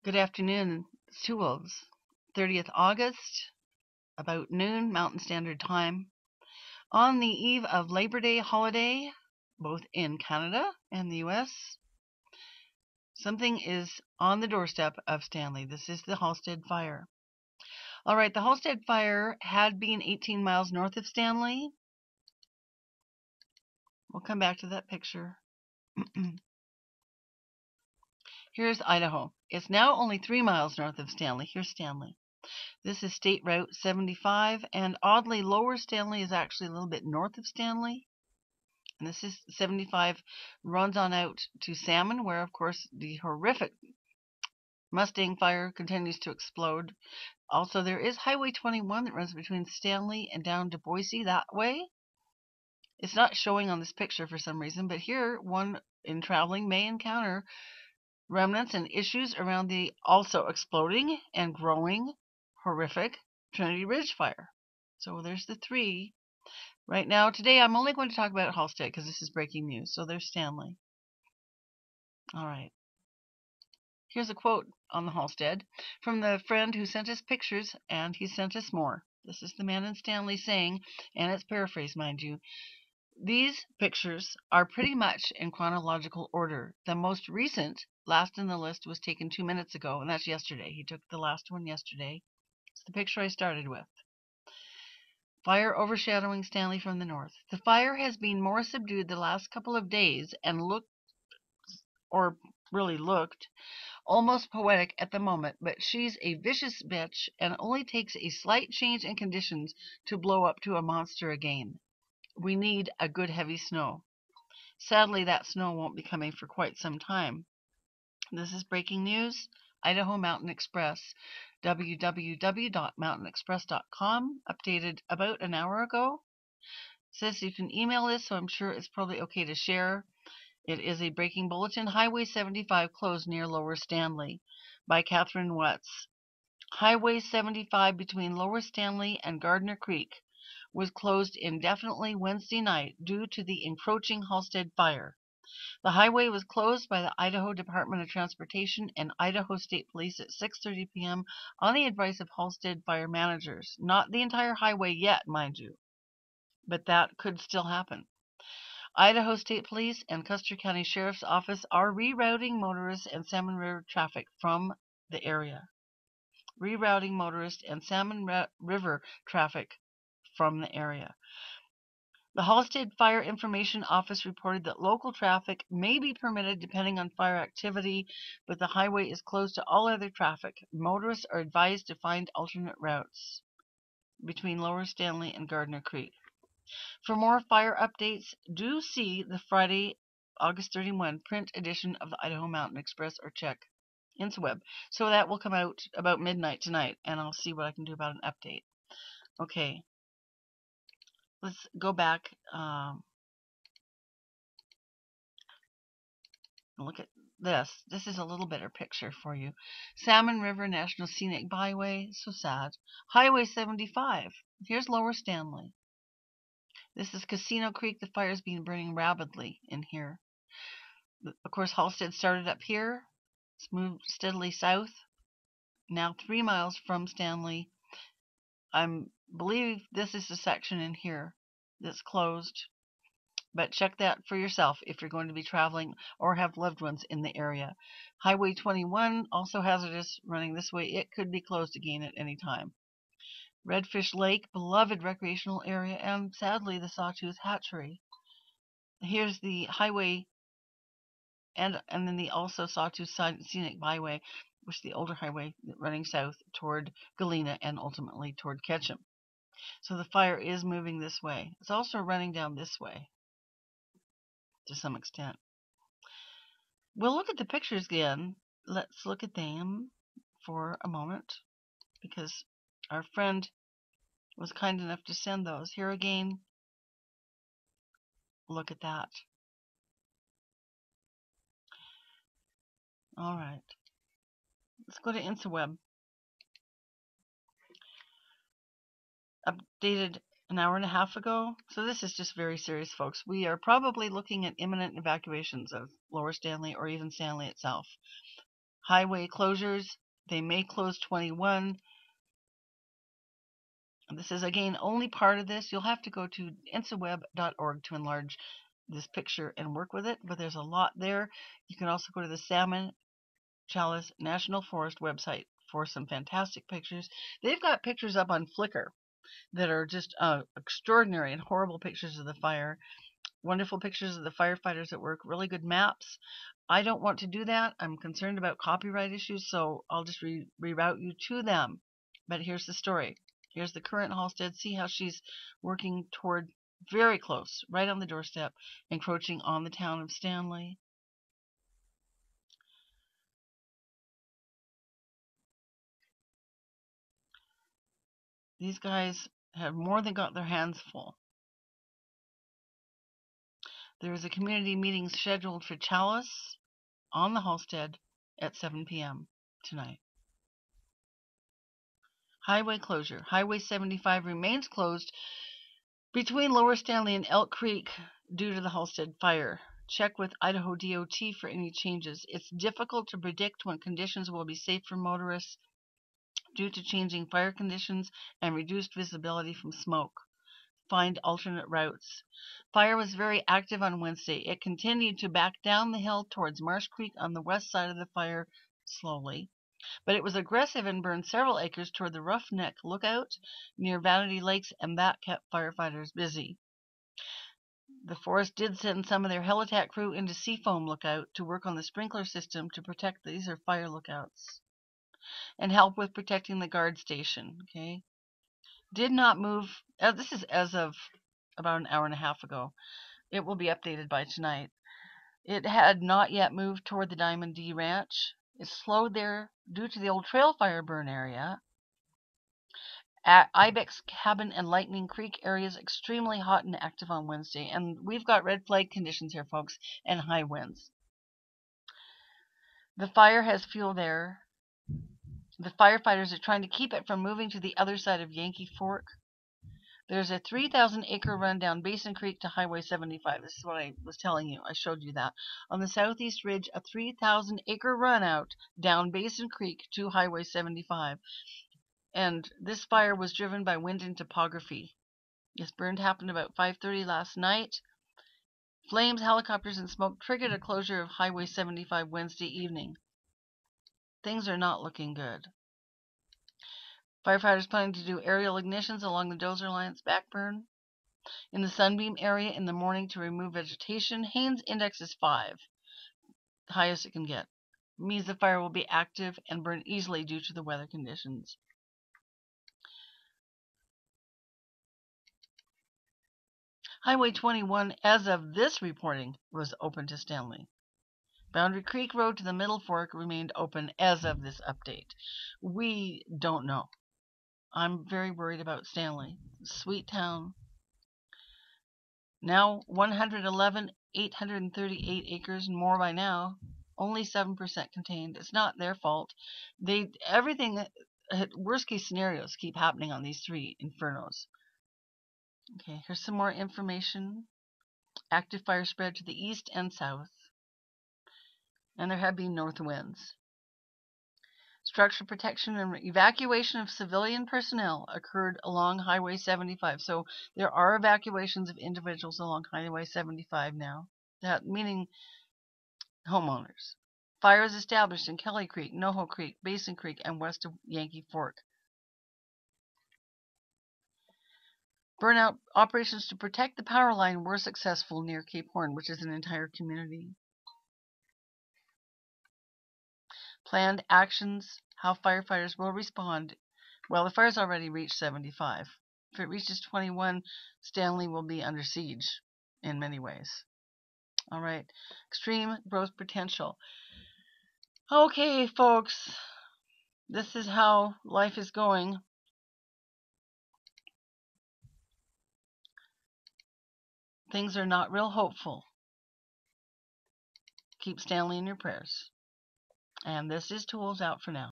Good afternoon. It's Two Wolves. 30th August, about noon Mountain Standard Time. On the eve of Labor Day holiday, both in Canada and the US, something is on the doorstep of Stanley. This is the Halstead fire. All right, the Halstead fire had been 18 miles north of Stanley. We'll come back to that picture. Here's Idaho. It's now only 3 miles north of Stanley. Here's Stanley. This is State Route 75, and oddly, Lower Stanley is actually a little bit north of Stanley. And this is 75 runs on out to Salmon, where, of course, the horrific Mustang fire continues to explode. Also, there is Highway 21 that runs between Stanley and down to Boise that way. It's not showing on this picture for some reason, but here, one in traveling may encounter remnants and issues around the also exploding and growing horrific Trinity Ridge fire. So there's the three. Right now, today, I'm only going to talk about Halstead because this is breaking news. So there's Stanley. All right. Here's a quote on the Halstead from the friend who sent us pictures, and he sent us more. This is the man in Stanley saying, and it's paraphrased, mind you, these pictures are pretty much in chronological order. The most recent, last in the list, was taken 2 minutes ago, and that's yesterday. He took the last one yesterday. It's the picture I started with. Fire overshadowing Stanley from the north. The fire has been more subdued the last couple of days and looked almost poetic at the moment, but she's a vicious bitch and only takes a slight change in conditions to blow up to a monster again. We need a good heavy snow. Sadly, that snow won't be coming for quite some time. This is breaking news. Idaho Mountain Express, www.mountainexpress.com, updated about an hour ago. Says you can email this, so I'm sure it's probably okay to share. It is a breaking bulletin. Highway 75 closed near Lower Stanley by Catherine Watts. Highway 75 between Lower Stanley and Gardner Creek was closed indefinitely Wednesday night due to the encroaching Halstead fire. The highway was closed by the Idaho Department of Transportation and Idaho State Police at 6:30 p.m. on the advice of Halstead fire managers. Not the entire highway yet, mind you, but that could still happen. Idaho State Police and Custer County Sheriff's Office are rerouting motorists and Salmon River traffic from the area. Rerouting motorists and Salmon River traffic from the area. The Halstead Fire Information Office reported that local traffic may be permitted depending on fire activity, but the highway is closed to all other traffic. Motorists are advised to find alternate routes between Lower Stanley and Gardner Creek. For more fire updates, do see the Friday, August 31 print edition of the Idaho Mountain Express or check InSweb. So that will come out about midnight tonight, and I'll see what I can do about an update. Okay. Let's go back and look at this. This is a little better picture for you. Salmon River National Scenic Byway. So sad. Highway 75. Here's Lower Stanley. This is Casino Creek. The fire's been burning rapidly in here. Of course, Halstead started up here. It's moved steadily south. Now 3 miles from Stanley. I believe this is the section in here that's closed. But check that for yourself if you're going to be traveling or have loved ones in the area. Highway 21, also hazardous, running this way. It could be closed again at any time. Redfish Lake, beloved recreational area, and sadly the Sawtooth Hatchery. Here's the highway and then the also Sawtooth Scenic Byway, which is the older highway running south toward Galena and ultimately toward Ketchum. So the fire is moving this way. It's also running down this way to some extent. We'll look at the pictures again. Let's look at them for a moment because our friend was kind enough to send those. Here again, look at that. All right. Let's go to InSweb. Updated an hour and a half ago. So this is just very serious, folks. We are probably looking at imminent evacuations of Lower Stanley or even Stanley itself. Highway closures, they may close 21. This is, again, only part of this. You'll have to go to insaweb.org to enlarge this picture and work with it, but there's a lot there. You can also go to the Salmon Chalice National Forest website for some fantastic pictures. They've got pictures up on Flickr that are just extraordinary and horrible pictures of the fire. Wonderful pictures of the firefighters at work, really good maps. I don't want to do that. I'm concerned about copyright issues, so I'll just reroute you to them. But here's the story. Here's the current Halstead. See how she's working toward very close, right on the doorstep, encroaching on the town of Stanley. These guys have more than got their hands full. There is a community meeting scheduled for Chalice on the Halstead at 7 p.m. tonight. Highway closure. Highway 75 remains closed between Lower Stanley and Elk Creek due to the Halstead fire. Check with Idaho DOT for any changes. It's difficult to predict when conditions will be safe for motorists due to changing fire conditions and reduced visibility from smoke. Find alternate routes. Fire was very active on Wednesday. It continued to back down the hill towards Marsh Creek on the west side of the fire slowly, but it was aggressive and burned several acres toward the Roughneck Lookout near Vanity Lakes, and that kept firefighters busy. The forest did send some of their Helitat crew into Seafoam Lookout to work on the sprinkler system to protect. These are fire lookouts, and help with protecting the guard station. Okay. Did not move. This is as of about an hour and a half ago. It will be updated by tonight. It had not yet moved toward the Diamond D Ranch. It's slowed there due to the old trail fire burn area. At Ibex Cabin and Lightning Creek areas extremely hot and active on Wednesday. And we've got red flag conditions here, folks, and high winds. The fire has fuel there. The firefighters are trying to keep it from moving to the other side of Yankee Fork. There's a 3,000-acre run down Basin Creek to Highway 75. This is what I was telling you. I showed you that. On the southeast ridge, a 3,000-acre run out down Basin Creek to Highway 75. And this fire was driven by wind and topography. This burn happened about 5:30 last night. Flames, helicopters, and smoke triggered a closure of Highway 75 Wednesday evening. Things are not looking good. Firefighters planning to do aerial ignitions along the Dozer Alliance backburn in the Sunbeam area in the morning to remove vegetation. Haines index is 5, the highest it can get. It means the fire will be active and burn easily due to the weather conditions. Highway 21, as of this reporting, was open to Stanley. Boundary Creek Road to the Middle Fork remained open as of this update. We don't know. I'm very worried about Stanley. Sweet town. Now 111, 838 acres and more by now. Only 7% contained. It's not their fault. Everything, worst case scenarios keep happening on these 3 infernos. Okay, here's some more information. Active fire spread to the east and south. And there have been north winds. Structural protection and evacuation of civilian personnel occurred along Highway 75. So there are evacuations of individuals along Highway 75 now. That meaning homeowners. Fires established in Kelly Creek, Noho Creek, Basin Creek, and west of Yankee Fork. Burnout operations to protect the power line were successful near Cape Horn, which is an entire community. Planned actions, how firefighters will respond. Well, the fire's already reached 75. If it reaches 21, Stanley will be under siege in many ways. All right. Extreme growth potential. Okay, folks. This is how life is going. Things are not real hopeful. Keep Stanley in your prayers. And this is Tools out for now.